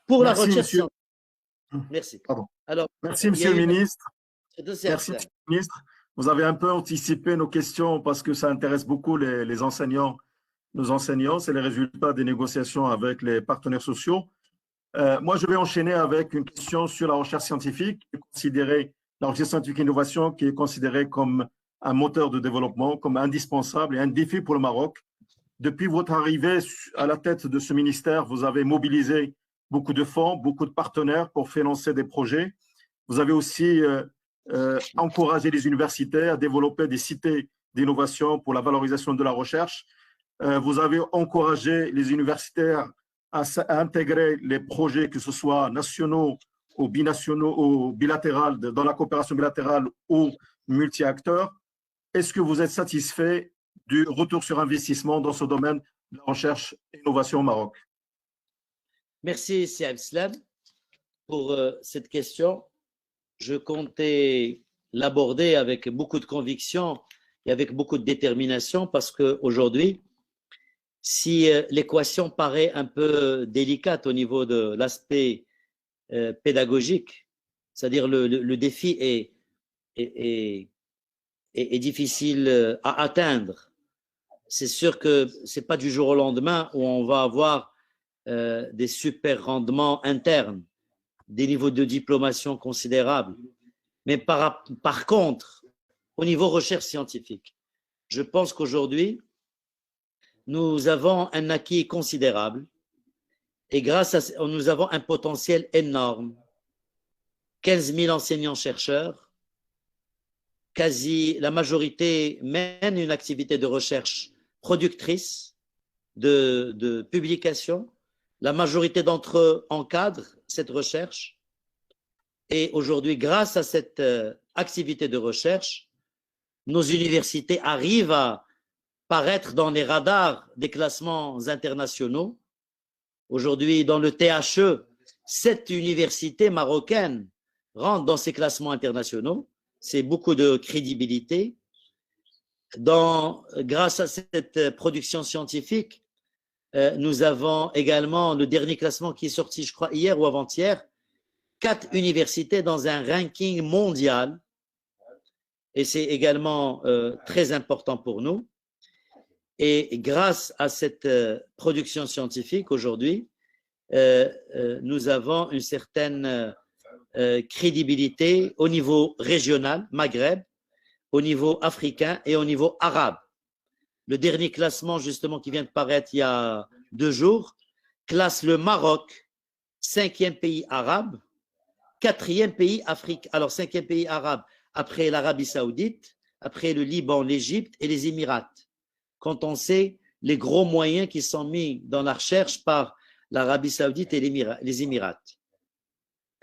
pour la Merci, recherche monsieur. scientifique. Merci. Pardon. Alors, Merci, monsieur le ministre. Merci, Merci, monsieur le ministre. Vous avez un peu anticipé nos questions parce que ça intéresse beaucoup les enseignants. Nos enseignants, c'est les résultats des négociations avec les partenaires sociaux. Moi, je vais enchaîner avec une question sur la recherche scientifique, la recherche scientifique et innovation qui est considérée comme un moteur de développement, comme indispensable et un défi pour le Maroc. Depuis votre arrivée à la tête de ce ministère, vous avez mobilisé beaucoup de fonds, beaucoup de partenaires pour financer des projets. Vous avez aussi encouragé les universités à développer des cités d'innovation pour la valorisation de la recherche. Vous avez encouragé les universitaires à intégrer les projets, que ce soit nationaux ou binationaux ou bilatérales, dans la coopération bilatérale ou multi-acteurs. Est-ce que vous êtes satisfait du retour sur investissement dans ce domaine de la recherche et innovation au Maroc? Merci, Siam Islam, pour cette question. Je comptais l'aborder avec beaucoup de conviction et avec beaucoup de détermination parce qu'aujourd'hui, si l'équation paraît un peu délicate au niveau de l'aspect pédagogique, c'est-à-dire le défi est difficile à atteindre, c'est sûr que ce n'est pas du jour au lendemain où on va avoir des super rendements internes, des niveaux de diplomation considérables. Mais par contre, au niveau recherche scientifique, je pense qu'aujourd'hui, nous avons un acquis considérable et grâce à nous avons un potentiel énorme. 15 000 enseignants-chercheurs, quasi la majorité mène une activité de recherche productrice de publications. La majorité d'entre eux encadrent cette recherche. Et aujourd'hui, grâce à cette activité de recherche, nos universités arrivent à paraître dans les radars des classements internationaux. Aujourd'hui, dans le THE, 7 universités marocaines rentrent dans ces classements internationaux. C'est beaucoup de crédibilité. Grâce à cette production scientifique, nous avons également le dernier classement qui est sorti, je crois, hier ou avant-hier, 4 universités dans un ranking mondial. Et c'est également très important pour nous. Et grâce à cette production scientifique, aujourd'hui, nous avons une certaine crédibilité au niveau régional, Maghreb, au niveau africain et au niveau arabe. Le dernier classement, justement, qui vient de paraître il y a 2 jours, classe le Maroc, 5e pays arabe, 4e pays africain. Alors, 5e pays arabe, après l'Arabie Saoudite, après le Liban, l'Égypte et les Émirats. Quand on sait les gros moyens qui sont mis dans la recherche par l'Arabie Saoudite et les Émirats.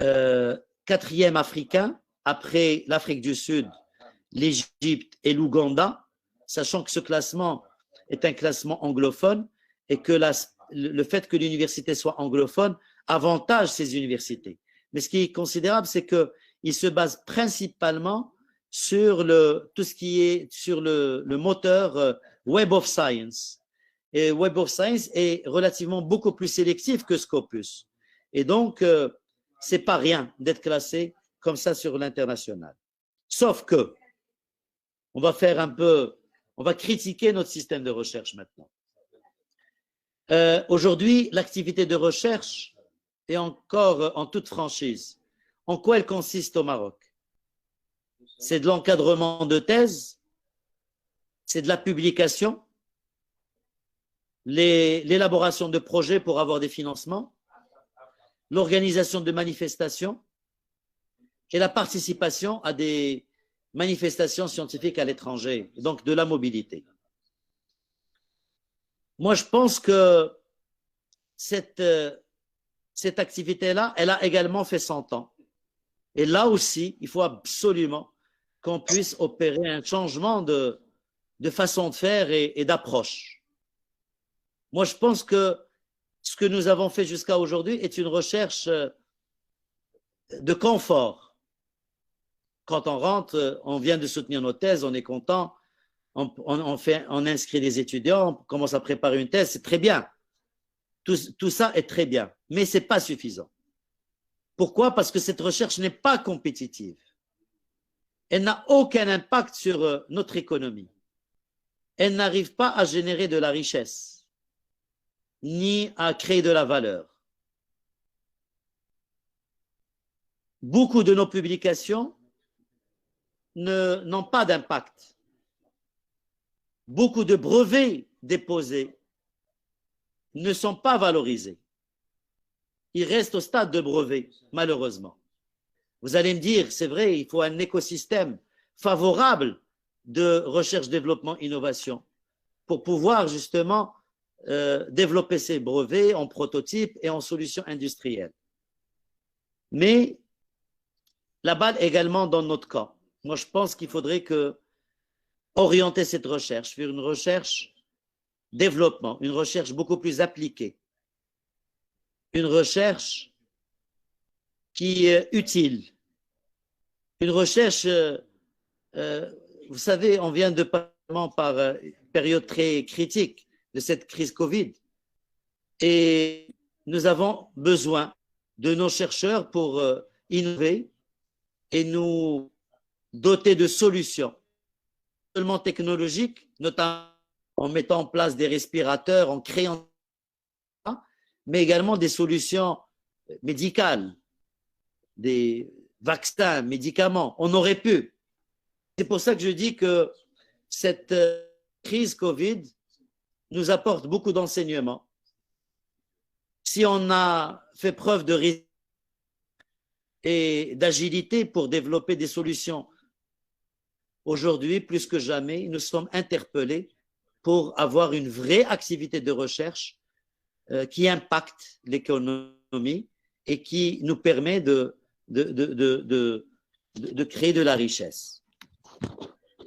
4e africain, après l'Afrique du Sud, l'Égypte et l'Ouganda, sachant que ce classement est un classement anglophone et que le fait que l'université soit anglophone avantage ces universités. Mais ce qui est considérable, c'est qu'il se base principalement sur tout ce qui est sur le moteur Web of Science. Et Web of Science est relativement beaucoup plus sélectif que Scopus. Et donc, c'est pas rien d'être classé comme ça sur l'international. Sauf que, on va critiquer notre système de recherche maintenant. Aujourd'hui, l'activité de recherche est encore en toute franchise. En quoi elle consiste au Maroc? C'est de l'encadrement de thèses, c'est de la publication, l'élaboration de projets pour avoir des financements, l'organisation de manifestations et la participation à des manifestations scientifiques à l'étranger, donc de la mobilité. Moi, je pense que cette activité-là, elle a également fait 100 ans. Et là aussi, il faut absolument qu'on puisse opérer un changement de façon de faire et d'approche. Moi, je pense que ce que nous avons fait jusqu'à aujourd'hui est une recherche de confort. Quand on rentre, on vient de soutenir nos thèses, on est content, on inscrit des étudiants, on commence à préparer une thèse, c'est très bien. tout ça est très bien, mais ce n'est pas suffisant. Pourquoi? Parce que cette recherche n'est pas compétitive. Elle n'a aucun impact sur notre économie. Elle n'arrive pas à générer de la richesse, ni à créer de la valeur. Beaucoup de nos publications n'ont pas d'impact. Beaucoup de brevets déposés ne sont pas valorisés. Ils restent au stade de brevet, malheureusement. Vous allez me dire, c'est vrai, il faut un écosystème favorable de recherche, développement, innovation pour pouvoir justement développer ces brevets en prototypes et en solutions industrielles. Mais la balle également dans notre camp. Moi, je pense qu'il faudrait orienter cette recherche vers une recherche développement, une recherche beaucoup plus appliquée, une recherche qui est utile, une recherche, vous savez, on vient de passer par une période très critique de cette crise Covid et nous avons besoin de nos chercheurs pour innover et nous doter de solutions, non seulement technologiques, notamment en mettant en place des respirateurs, en créant, mais également des solutions médicales, des vaccins, médicaments. On aurait pu. C'est pour ça que je dis que cette crise Covid nous apporte beaucoup d'enseignements. Si on a fait preuve de résilience et d'agilité pour développer des solutions, aujourd'hui, plus que jamais, nous sommes interpellés pour avoir une vraie activité de recherche qui impacte l'économie et qui nous permet de créer de la richesse.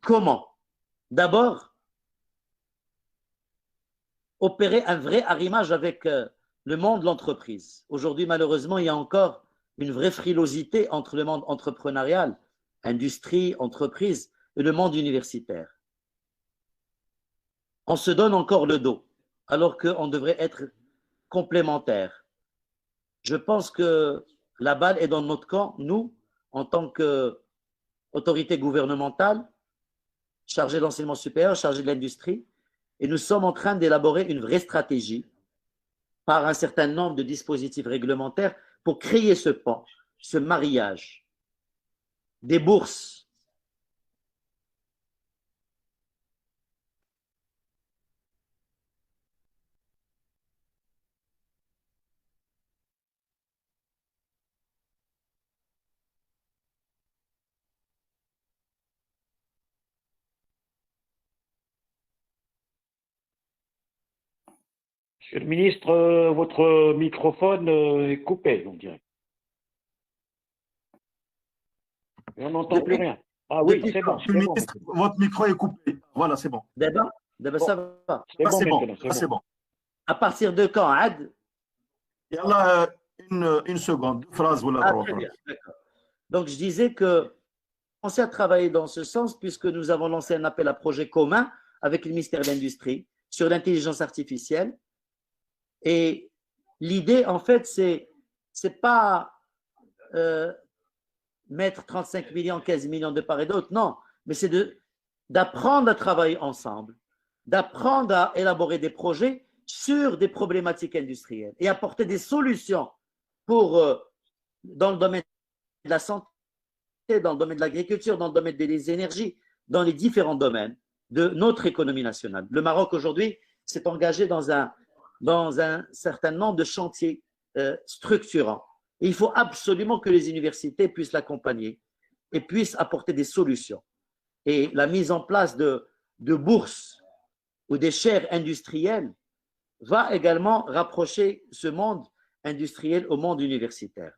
Comment? D'abord, opérer un vrai arrimage avec le monde de l'entreprise. Aujourd'hui, malheureusement, il y a encore une vraie frilosité entre le monde entrepreneurial, industrie, entreprise, et le monde universitaire. On se donne encore le dos, alors qu'on devrait être complémentaires. Je pense que la balle est dans notre camp, nous, en tant qu'autorité gouvernementale, chargée de l'enseignement supérieur, chargée de l'industrie, et nous sommes en train d'élaborer une vraie stratégie par un certain nombre de dispositifs réglementaires pour créer ce pont, ce mariage, des bourses. Monsieur le ministre, votre microphone est coupé, on dirait. Et on n'entend plus rien. Ah oui, c'est bon. Monsieur le ministre, votre micro est coupé. Voilà, c'est bon. D'abord, ça va. C'est bon. C'est bon. À partir de quand, Ad? Il y a là une seconde, deux phrases. Voilà, très bien, d'accord. Donc, je disais que commencer à travailler dans ce sens puisque nous avons lancé un appel à projet commun avec le ministère de l'Industrie sur l'intelligence artificielle. Et l'idée, en fait, c'est pas mettre 35 millions, 15 millions de part et d'autre, non, mais c'est d'apprendre à travailler ensemble, d'apprendre à élaborer des projets sur des problématiques industrielles et apporter des solutions pour, dans le domaine de la santé, dans le domaine de l'agriculture, dans le domaine des énergies, dans les différents domaines de notre économie nationale. Le Maroc, aujourd'hui, s'est engagé dans un certain nombre de chantiers structurants. Et il faut absolument que les universités puissent l'accompagner et puissent apporter des solutions. Et la mise en place de bourses ou des chaires industrielles va également rapprocher ce monde industriel au monde universitaire.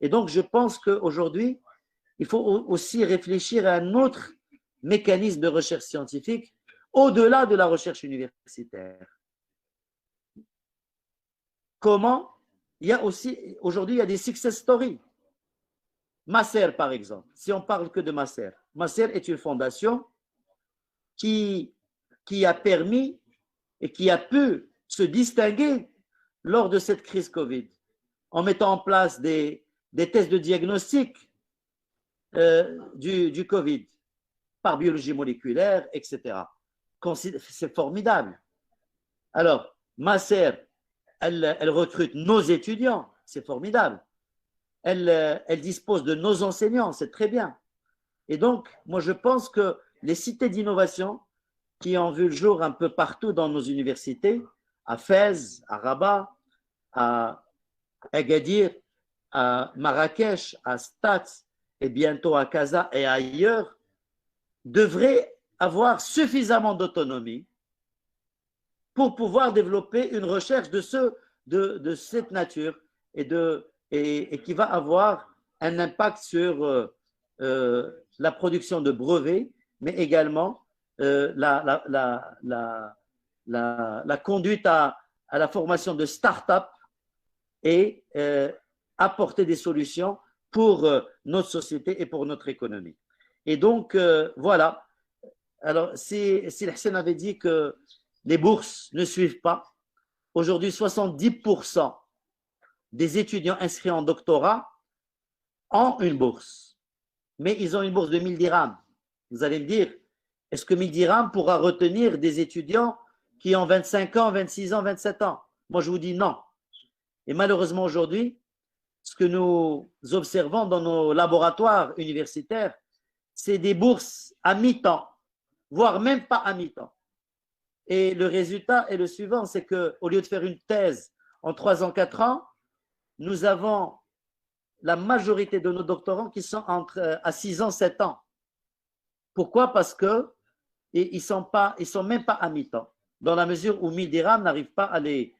Et donc, je pense qu'aujourd'hui, il faut aussi réfléchir à un autre mécanisme de recherche scientifique au-delà de la recherche universitaire. Comment? Il y a aussi, aujourd'hui, il y a des success stories. Maser, par exemple, si on parle que de Maser. Maser est une fondation qui a permis et qui a pu se distinguer lors de cette crise Covid, en mettant en place des tests de diagnostic du Covid par biologie moléculaire, etc. C'est formidable. Alors, ma sœur, elle recrute nos étudiants, c'est formidable. Elle dispose de nos enseignants, c'est très bien. Et donc, moi, je pense que les cités d'innovation qui ont vu le jour un peu partout dans nos universités, à Fès, à Rabat, à Agadir, à Marrakech, à Stats et bientôt à Casa et ailleurs, devraient avoir suffisamment d'autonomie pour pouvoir développer une recherche de cette nature et qui va avoir un impact sur la production de brevets, mais également la conduite à la formation de start-up et apporter des solutions pour notre société et pour notre économie. Et donc, voilà. Alors, si Hassan avait dit que les bourses ne suivent pas, aujourd'hui, 70% des étudiants inscrits en doctorat ont une bourse. Mais ils ont une bourse de 1000 dirhams. Vous allez me dire, est-ce que 1000 dirhams pourra retenir des étudiants qui ont 25 ans, 26 ans, 27 ans? Moi, je vous dis non. Et malheureusement, aujourd'hui, ce que nous observons dans nos laboratoires universitaires, c'est des bourses à mi-temps, voire même pas à mi-temps. Et le résultat est le suivant, c'est qu'au lieu de faire une thèse en 3 ans, 4 ans, nous avons la majorité de nos doctorants qui sont à 6 ans, 7 ans. Pourquoi? Parce qu'ils ne sont même pas à mi-temps, dans la mesure où 1000 dirhams n'arrivent pas à les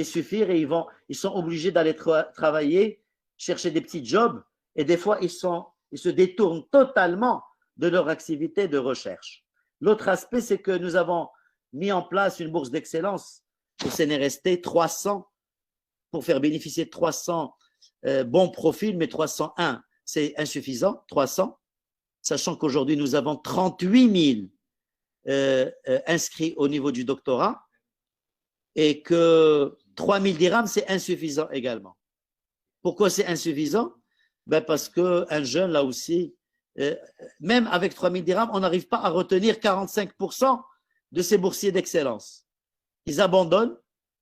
suffire et ils sont obligés d'aller travailler, chercher des petits jobs et des fois ils se détournent totalement de leur activité de recherche. L'autre aspect, c'est que nous avons mis en place une bourse d'excellence au CNRST, 300, pour faire bénéficier de 300 bons profils, mais 301, c'est insuffisant, 300, sachant qu'aujourd'hui, nous avons 38 000 inscrits au niveau du doctorat et que 3000 dirhams, c'est insuffisant également. Pourquoi c'est insuffisant? Parce qu'un jeune, là aussi, même avec 3000 dirhams, on n'arrive pas à retenir 45% de ces boursiers d'excellence. Ils abandonnent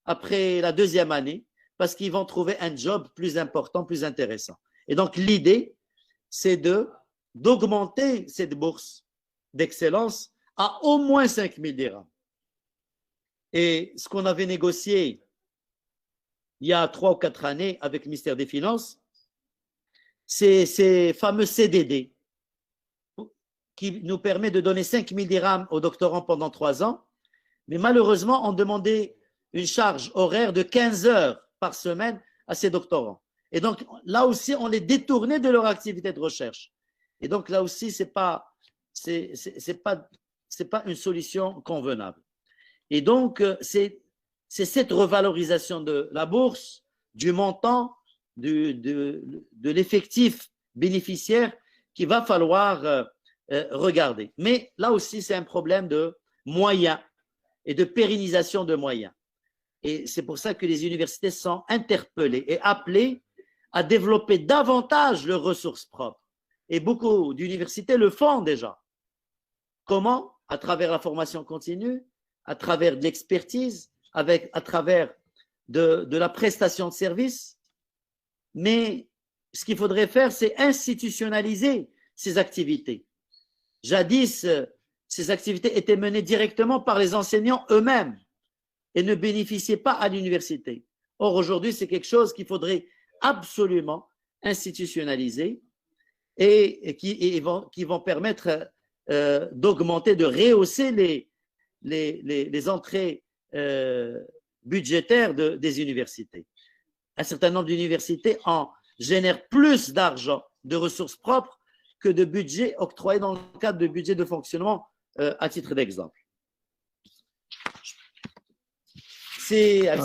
après la 2e année parce qu'ils vont trouver un job plus important, plus intéressant. Et donc, l'idée, c'est d'augmenter cette bourse d'excellence à au moins 5000 dirhams. Et ce qu'on avait négocié il y a 3 ou 4 années avec le ministère des Finances, c'est ces fameux CDD qui nous permet de donner 5000 dirhams aux doctorants pendant 3 ans. Mais malheureusement, on demandait une charge horaire de 15 heures par semaine à ces doctorants. Et donc, là aussi, on les détournait de leur activité de recherche. Et donc, là aussi, c'est pas une solution convenable. Et donc, c'est cette revalorisation de la bourse, du montant, de l'effectif bénéficiaire qu'il va falloir regarder. Mais là aussi, c'est un problème de moyens et de pérennisation de moyens. Et c'est pour ça que les universités sont interpellées et appelées à développer davantage leurs ressources propres. Et beaucoup d'universités le font déjà. Comment? À travers la formation continue, à travers de l'expertise, à travers de la prestation de services. Mais ce qu'il faudrait faire, c'est institutionnaliser ces activités. Jadis, ces activités étaient menées directement par les enseignants eux-mêmes et ne bénéficiaient pas à l'université. Or, aujourd'hui, c'est quelque chose qu'il faudrait absolument institutionnaliser et qui vont permettre d'augmenter, de rehausser les entrées budgétaires des universités. Un certain nombre d'universités en génèrent plus d'argent, de ressources propres, que de budget octroyé dans le cadre de budget de fonctionnement, à titre d'exemple. C'est